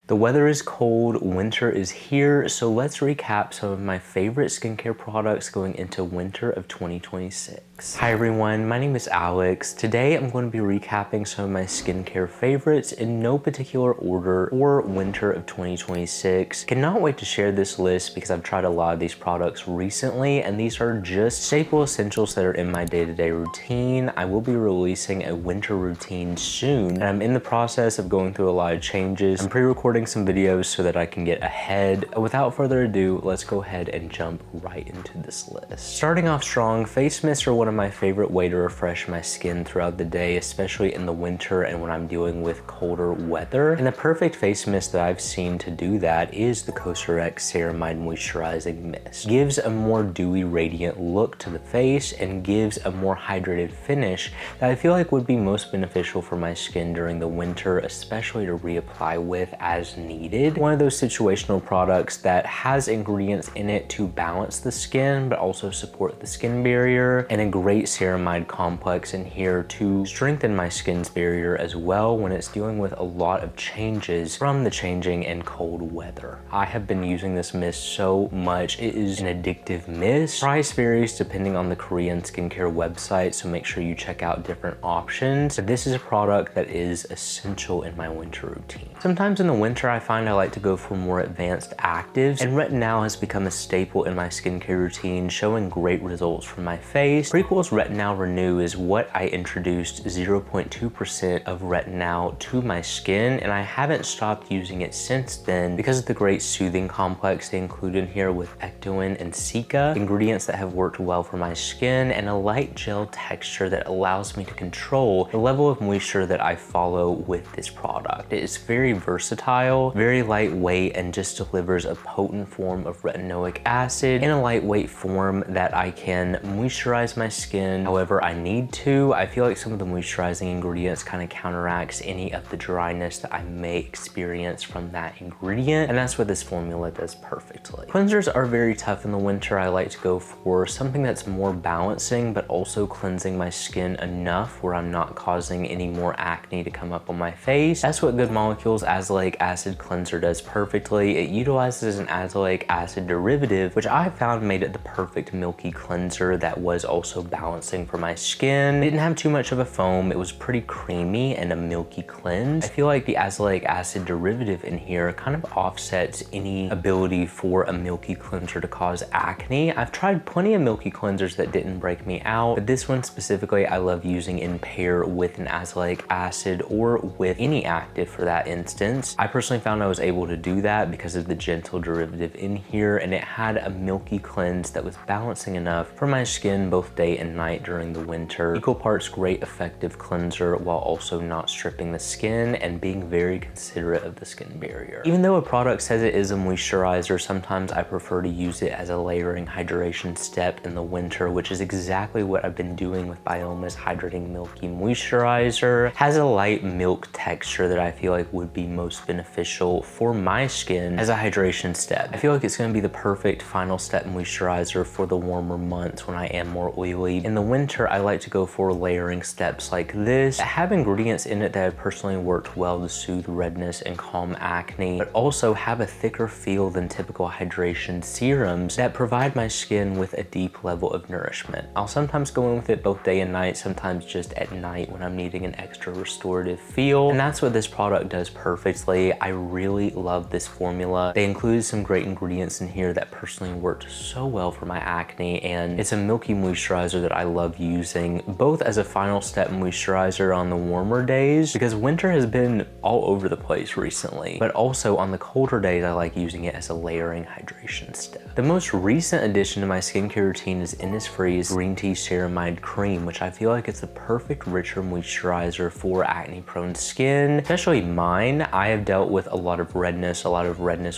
The weather is cold, winter is here, so let's recap some of my favorite skincare products going into winter of 2026. Hi everyone, my name is Alex. Today I'm going to be recapping some of my skincare favorites in no particular order for winter of 2026. Cannot wait to share this list because I've tried a lot of these products recently and these are just staple essentials that are in my day-to-day routine. I will be releasing a winter routine soon and I'm in the process of going through a lot of changes. I'm pre-recording some videos so that I can get ahead. Without further ado, let's go ahead and jump right into this list. Starting off strong, face mists are one of my favorite way to refresh my skin throughout the day, especially in the winter and when I'm dealing with colder weather. And the perfect face mist that I've seen to do that is the cosrx ceramide moisturizing mist. Gives a more dewy, radiant look to the face and gives a more hydrated finish that I feel like would be most beneficial for my skin during the winter, especially to reapply with as needed. One of those situational products that has ingredients in it to balance the skin but also support the skin barrier, and a great ceramide complex in here to strengthen my skin's barrier as well when it's dealing with a lot of changes from the changing and cold weather. I have been using this mist so much. It is an addictive mist. Price varies depending on the Korean skincare website, so make sure you check out different options. But this is a product that is essential in my winter routine. Sometimes in the winter I find I like to go for more advanced actives, and retinal has become a staple in my skincare routine, showing great results for my face. Prequel's Retinal Renew is what I introduced 0.2% of retinal to my skin, and I haven't stopped using it since then because of the great soothing complex they include in here with ectoin and cica, ingredients that have worked well for my skin, and a light gel texture that allows me to control the level of moisture that I follow with this product. It is very versatile, very lightweight, and just delivers a potent form of retinoic acid in a lightweight form that I can moisturize my skin however I need to. I feel like some of the moisturizing ingredients kind of counteracts any of the dryness that I may experience from that ingredient, and that's what this formula does perfectly. Cleansers are very tough in the winter. I like to go for something that's more balancing but also cleansing my skin enough where I'm not causing any more acne to come up on my face. That's what Good Molecule's azelaic acid cleanser does perfectly. It utilizes an azelaic acid derivative, which I found made it the perfect milky cleanser that was also balancing for my skin. It didn't have too much of a foam. It was pretty creamy and a milky cleanse. I feel like the azelaic acid derivative in here kind of offsets any ability for a milky cleanser to cause acne. I've tried plenty of milky cleansers that didn't break me out, but this one specifically I love using in pair with an azelaic acid or with any active for that instance. I personally found I was able to do that because of the gentle derivative in here, and it had a milky cleanse that was balancing enough for my skin both day and night during the winter. Equal parts great effective cleanser while also not stripping the skin and being very considerate of the skin barrier. Even though a product says it is a moisturizer, sometimes I prefer to use it as a layering hydration step in the winter, which is exactly what I've been doing with Byoma's Hydrating Milky Moisturizer. Has a light milk texture that I feel like would be most beneficial for my skin as a hydration step. I feel like it's going to be the perfect final step moisturizer for the warmer months when I am more oily. In the winter, I like to go for layering steps like this that have ingredients in it that have personally worked well to soothe redness and calm acne, but also have a thicker feel than typical hydration serums that provide my skin with a deep level of nourishment. I'll sometimes go in with it both day and night, sometimes just at night when I'm needing an extra restorative feel, and that's what this product does perfectly. I really love this formula. They include some great ingredients in here that personally worked so well for my acne, and it's a milky moisturizer that I love using both as a final step moisturizer on the warmer days because winter has been all over the place recently, but also on the colder days I like using it as a layering hydration step. The most recent addition to my skincare routine is Innisfree's Green Tea Ceramide Cream, which I feel like it's the perfect richer moisturizer for acne prone skin, especially mine. I have dealt with a lot of redness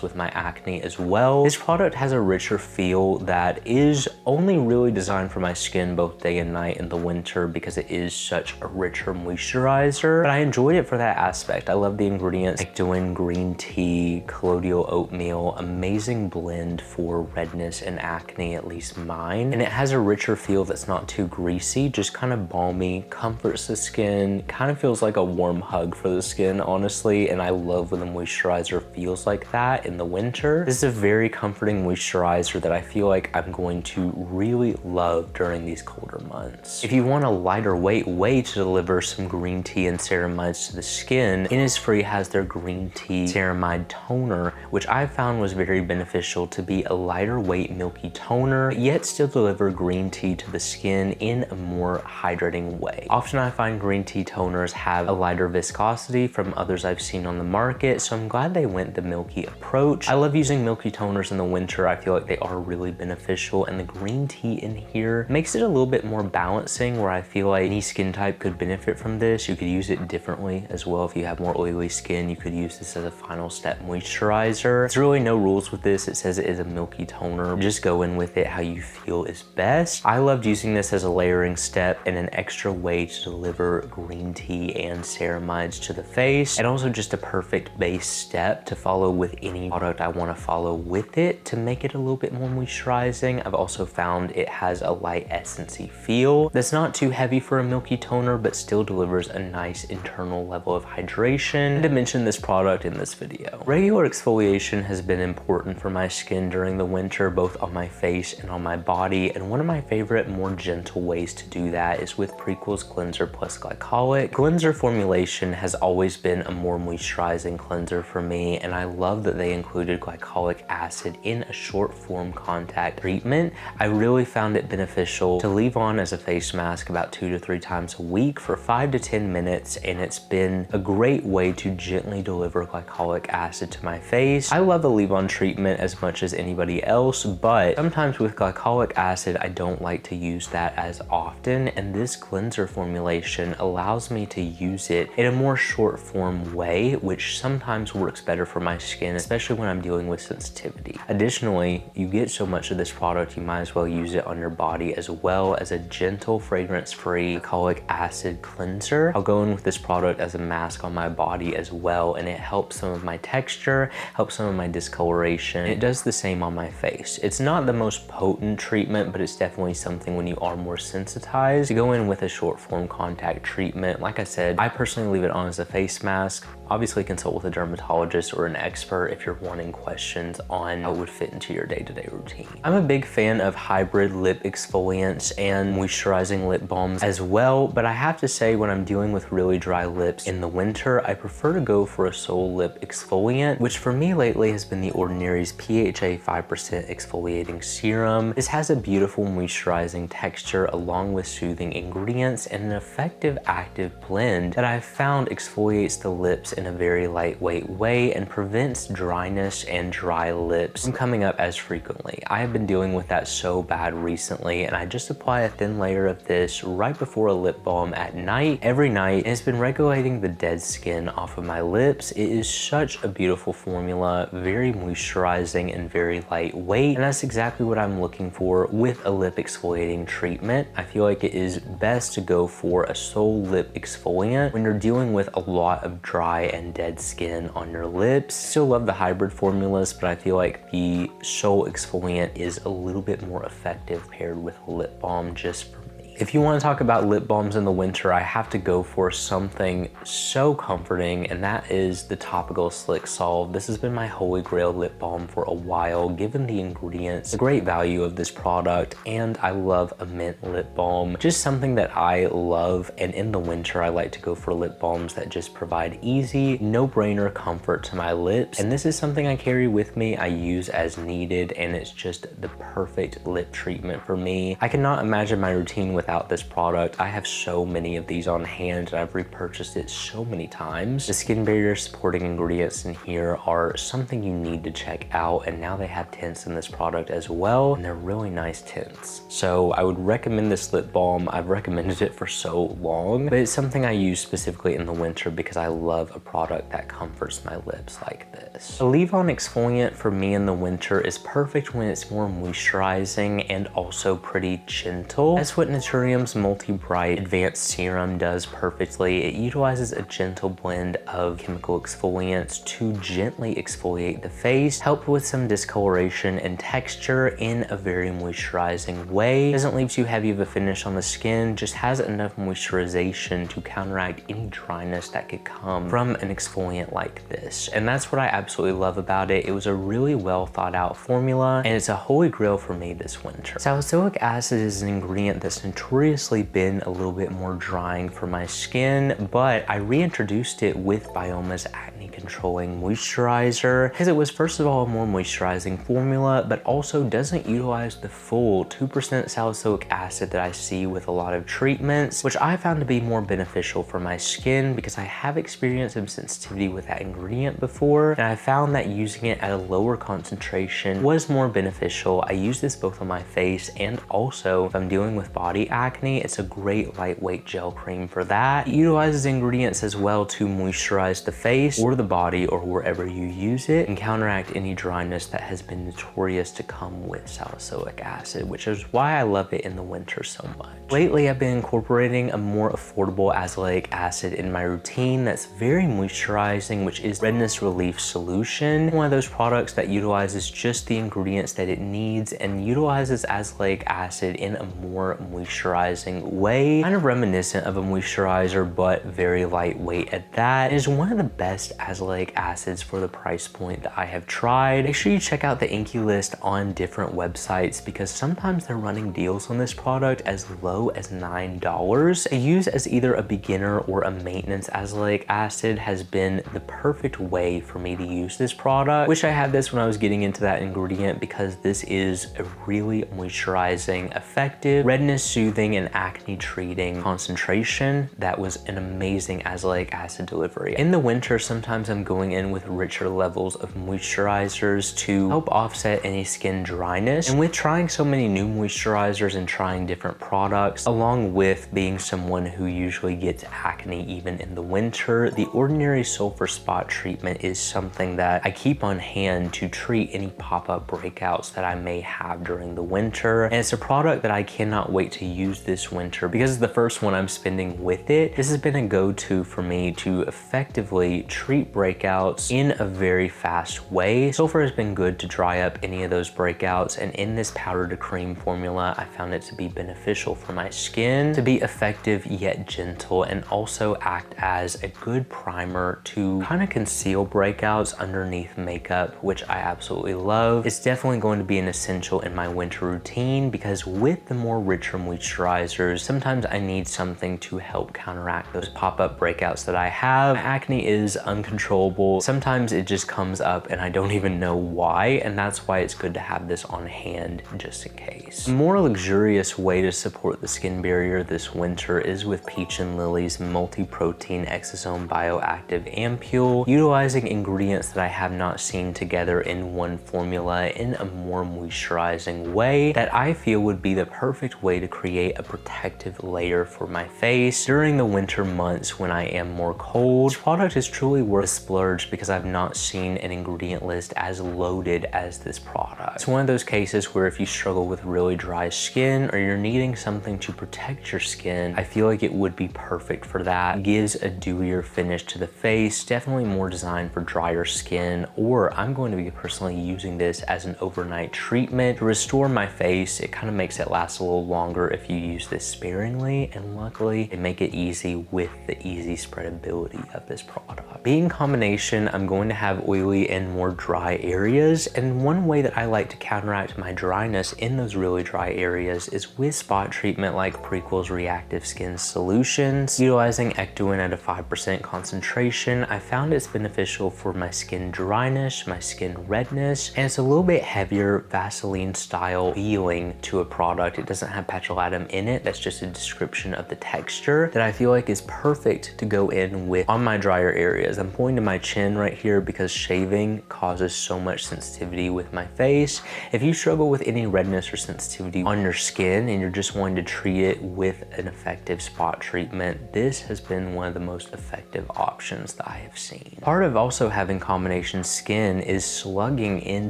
with my acne as well. This product has a richer feel that is only really designed for my skin both day and night in the winter because it is such a richer moisturizer, but I enjoyed it for that aspect. I love the ingredients like doing green tea, colloidal oatmeal, amazing blend for redness and acne, at least mine. And it has a richer feel that's not too greasy, just kind of balmy, comforts the skin, kind of feels like a warm hug for the skin, honestly, and I love when the moisturizer feels like that in the winter. This is a very comforting moisturizer that I feel like I'm going to really love during these colder months. If you want a lighter weight way to deliver some green tea and ceramides to the skin, Innisfree has their green tea ceramide toner, which I found was very beneficial to be a lighter weight milky toner, yet still deliver green tea to the skin in a more hydrating way. Often I find green tea toners have a lighter viscosity from others I've seen on the market, so I'm glad they went the milky approach. I love using milky toners in the winter. I feel like they are really beneficial, and the green tea in here makes it a little bit more balancing, where I feel like any skin type could benefit from this. You could use it differently as well. If you have more oily skin, you could use this as a final step moisturizer. There's really no rules with this. It says it is a milky toner. Just go in with it how you feel is best. I loved using this as a layering step and an extra way to deliver green tea and ceramides to the face, and also just a perfect base step to follow with any product I want to follow with it to make it a little bit more moisturizing. I've also found it has a light essency feel that's not too heavy for a milky toner, but still delivers a nice internal level of hydration. To mention this product in this video, regular exfoliation has been important for my skin during the winter, both on my face and on my body, and one of my favorite more gentle ways to do that is with Prequel's cleanser plus glycolic. Cleanser formulation has always been a more moisturizing cleanser for me, and I love that they included glycolic acid in a short form contact treatment. I really found it beneficial to leave on as a face mask about 2 to 3 times a week for 5 to 10 minutes, and it's been a great way to gently deliver glycolic acid to my face. I love the leave-on treatment as much as anybody else, but sometimes with glycolic acid, I don't like to use that as often, and this cleanser formulation allows me to use it in a more short form way, which sometimes works better for my skin, especially when I'm dealing with sensitivity. Additionally, you get so much of this product, you might as well use it on your body as well as a gentle, fragrance-free glycolic acid cleanser. I'll go in with this product as a mask on my body as well, and it helps some of my texture, helps some of my discoloration. It does the same on my face. It's not the most potent treatment, but it's definitely something when you are more sensitized to go in with a short form contact treatment. Like I said, I personally leave it on as a face mask. Obviously consult with a dermatologist or an expert if you're wanting questions on how it would fit into your day-to-day routine. I'm a big fan of hybrid lip exfoliants and moisturizing lip balms as well, but I have to say when I'm dealing with really dry lips in the winter, I prefer to go for a sole lip exfoliant, which for me lately has been the Ordinary's PHA 5% exfoliating serum. This has a beautiful moisturizing texture along with soothing ingredients and an effective active blend that I've found exfoliates the lips in a very lightweight way and prevents dryness and dry lips from coming up as frequently. I have been dealing with that so bad recently, and I just apply a thin layer of this right before a lip balm at night, every night, and it's been regulating the dead skin off of my lips. It is such a beautiful formula, very moisturizing and very lightweight, and that's exactly what I'm looking for with a lip exfoliating treatment. I feel like it is best to go for a sole lip exfoliant when you're dealing with a lot of dry and dead skin on your lips. Still love the hybrid formulas, but I feel like the sole exfoliant is a little bit more effective paired with a lip balm just for me. If you want to talk about lip balms in the winter, I have to go for something so comforting, and that is the Topical Slick Salve. This has been my holy grail lip balm for a while, given the ingredients, the great value of this product, and I love a mint lip balm. Just something that I love, and in the winter, I like to go for lip balms that just provide easy, no-brainer comfort to my lips, and this is something I carry with me, I use as needed, and it's just the perfect lip treatment for me. I cannot imagine my routine without this product. I have so many of these on hand, and I've repurchased it so many times. The skin barrier supporting ingredients in here are something you need to check out, and now they have tints in this product as well, and they're really nice tints. So I would recommend this lip balm. I've recommended it for so long, but it's something I use specifically in the winter because I love a product that comforts my lips like this. A leave-on exfoliant for me in the winter is perfect when it's more moisturizing and also pretty gentle. That's what Naturium Naturium's Multi-Bright Advanced Serum does perfectly. It utilizes a gentle blend of chemical exfoliants to gently exfoliate the face, help with some discoloration and texture in a very moisturizing way. Doesn't leave too heavy of a finish on the skin, just has enough moisturization to counteract any dryness that could come from an exfoliant like this. And that's what I absolutely love about it. It was a really well thought out formula, and it's a holy grail for me this winter. Salicylic acid is an ingredient that's notoriously been a little bit more drying for my skin, but I reintroduced it with Byoma's acne controlling moisturizer because it was first of all a more moisturizing formula, but also doesn't utilize the full 2% salicylic acid that I see with a lot of treatments, which I found to be more beneficial for my skin because I have experienced some sensitivity with that ingredient before, and I found that using it at a lower concentration was more beneficial. I use this both on my face and also if I'm dealing with body acne, it's a great lightweight gel cream for that. It utilizes ingredients as well to moisturize the face or the body or wherever you use it and counteract any dryness that has been notorious to come with salicylic acid, which is why I love it in the winter so much. Lately, I've been incorporating a more affordable azelaic acid in my routine that's very moisturizing, which is Redness Relief Solution. One of those products that utilizes just the ingredients that it needs and utilizes azelaic acid in a more moisturizing way, kind of reminiscent of a moisturizer, but very lightweight at that. It is one of the best azelaic acids for the price point that I have tried. Make sure you check out the inkey list on different websites because sometimes they're running deals on this product as low as $9. A use as either a beginner or a maintenance azelaic acid has been the perfect way for me to use this product. Wish I had this when I was getting into that ingredient because this is a really moisturizing, effective, redness soothing, and acne treating concentration that was an amazing azelaic acid delivery. In the winter, sometimes I'm going in with richer levels of moisturizers to help offset any skin dryness. And with trying so many new moisturizers and trying different products, along with being someone who usually gets acne even in the winter, the Ordinary Sulfur Spot Treatment is something that I keep on hand to treat any pop-up breakouts that I may have during the winter. And it's a product that I cannot wait to use this winter because it's the first one I'm spending with it. This has been a go-to for me to effectively treat breakouts in a very fast way. Sulfur has been good to dry up any of those breakouts, and in this powder to cream formula, I found it to be beneficial for my skin, to be effective yet gentle, and also act as a good primer to kind of conceal breakouts underneath makeup, which I absolutely love. It's definitely going to be an essential in my winter routine because with the more richer moisturizers, sometimes I need something to help counteract those pop-up breakouts that I have. My acne is uncontrollable. Sometimes it just comes up and I don't even know why, and that's why it's good to have this on hand just in case. A more luxurious way to support the skin barrier this winter is with Peach and Lily's multi-protein exosome bioactive ampule, utilizing ingredients that I have not seen together in one formula in a more moisturizing way that I feel would be the perfect way to create a protective layer for my face during the winter months when I am more cold. This product is truly worth a splurge because I've not seen an ingredient list as loaded as this product. It's one of those cases where if you struggle with really dry skin or you're needing something to protect your skin, I feel like it would be perfect for that. It gives a dewier finish to the face, definitely more designed for drier skin, or I'm going to be personally using this as an overnight treatment to restore my face. It kind of makes it last a little longer if you use this sparingly, and luckily they make it easy with the easy spreadability of this product. Being combination, I'm going to have oily and more dry areas, and one way that I like to counteract my dryness in those really dry areas is with spot treatment like Prequel's Reactive Skin Solutions. Utilizing Ectoin at a 5% concentration, I found it's beneficial for my skin dryness, my skin redness, and it's a little bit heavier Vaseline style feeling to a product. It doesn't have petrolatum in it. That's just a description of the texture that I feel like is perfect to go in with on my drier areas. I'm I'm pointing to my chin right here because shaving causes so much sensitivity with my face. If you struggle with any redness or sensitivity on your skin and you're just wanting to treat it with an effective spot treatment, this has been one of the most effective options that I have seen. Part of also having combination skin is slugging in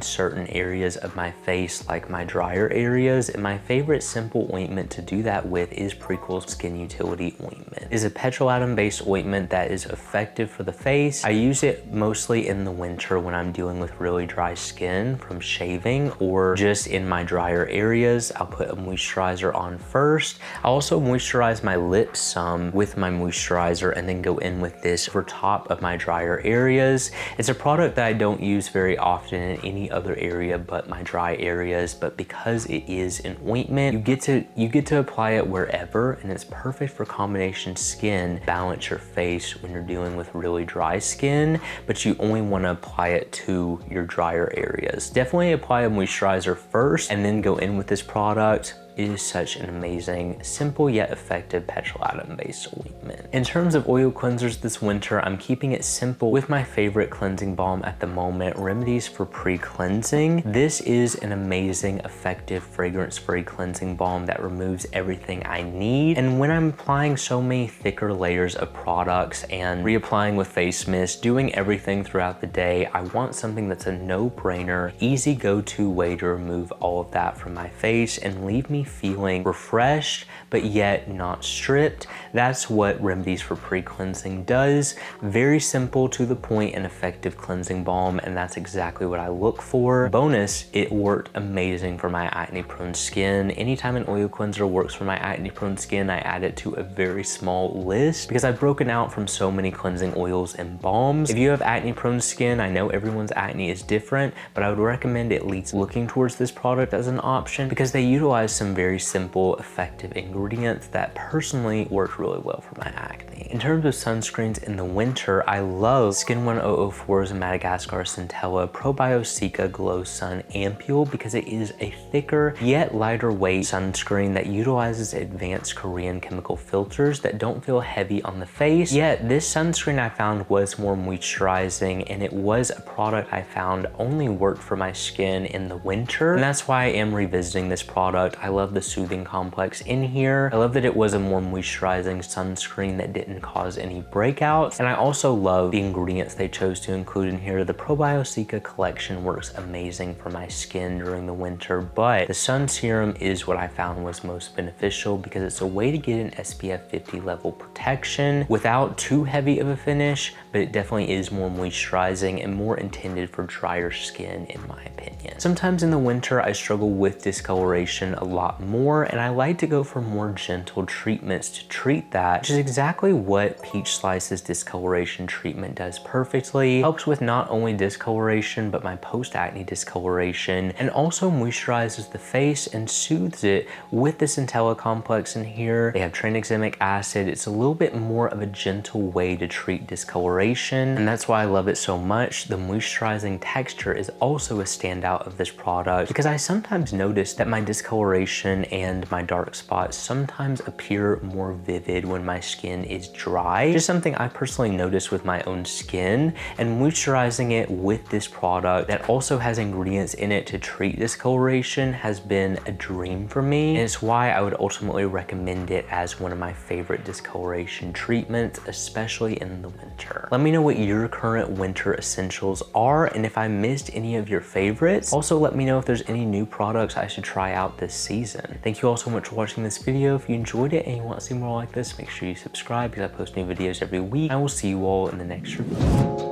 certain areas of my face, like my drier areas, and my favorite simple ointment to do that with is Prequel Skin Utility Ointment. It is a petrolatum based ointment that is effective for the face. I use it mostly in the winter when I'm dealing with really dry skin from shaving, or just in my drier areas. I'll put a moisturizer on first. I'll also moisturize my lips some with my moisturizer and then go in with this over top of my drier areas. It's a product that I don't use very often in any other area but my dry areas, but because it is an ointment, you get to apply it wherever, and it's perfect for combination skin. Balance your face when you're dealing with really dry skin, but you only want to apply it to your drier areas. Definitely apply a moisturizer first and then go in with this product. It is such an amazing, simple yet effective petrolatum based ointment. In terms of oil cleansers this winter, I'm keeping it simple with my favorite cleansing balm at the moment, Remedies for Pre-Cleansing. This is an amazing, effective, fragrance-free cleansing balm that removes everything I need. And when I'm applying so many thicker layers of products and reapplying with face mist, doing everything throughout the day, I want something that's a no-brainer, easy go-to way to remove all of that from my face and leave me feeling refreshed, but yet not stripped. That's what Remedies for Pre-Cleansing does. Very simple, to the point, and effective cleansing balm, and that's exactly what I look for. Bonus, it worked amazing for my acne-prone skin. Anytime an oil cleanser works for my acne-prone skin, I add it to a very small list because I've broken out from so many cleansing oils and balms. If you have acne-prone skin, I know everyone's acne is different, but I would recommend at least looking towards this product as an option because they utilize some very simple, effective ingredients that personally work really well for my acne. In terms of sunscreens in the winter, I love Skin 1004's Madagascar Centella probio-cica Glow Sun Ampule because it is a thicker yet lighter weight sunscreen that utilizes advanced Korean chemical filters that don't feel heavy on the face. Yet this sunscreen I found was more moisturizing, and it was a product I found only worked for my skin in the winter, and that's why I am revisiting this product. I love the soothing complex in here. I love that it was a more moisturizing sunscreen that didn't cause any breakouts, and I also love the ingredients they chose to include in here. The probio-cica collection works amazing for my skin during the winter, but the sun serum is what I found was most beneficial because it's a way to get an SPF 50 level protection without too heavy of a finish, but it definitely is more moisturizing and more intended for drier skin in my opinion. Sometimes in the winter I struggle with discoloration a lot more, and I like to go for more gentle treatments to treat that, which is exactly what Peach Slice's discoloration treatment does perfectly. Helps with not only discoloration but my post-acne discoloration, and also moisturizes the face and soothes it with the Centella complex in here. They have tranexamic acid. It's a little bit more of a gentle way to treat discoloration, and that's why I love it so much. The moisturizing texture is also a standout of this product because I sometimes notice that my discoloration and my dark spots sometimes appear more vivid when my skin is dry. Just something I personally notice with my own skin, and moisturizing it with this product that also has ingredients in it to treat discoloration has been a dream for me, and it's why I would ultimately recommend it as one of my favorite discoloration treatments, especially in the winter. Let me know what your current winter essentials are, and if I missed any of your favorites. Also, let me know if there's any new products I should try out this season. Thank you all so much for watching this video. If you enjoyed it and you want to see more like this, make sure you subscribe because I post new videos every week. I will see you all in the next review.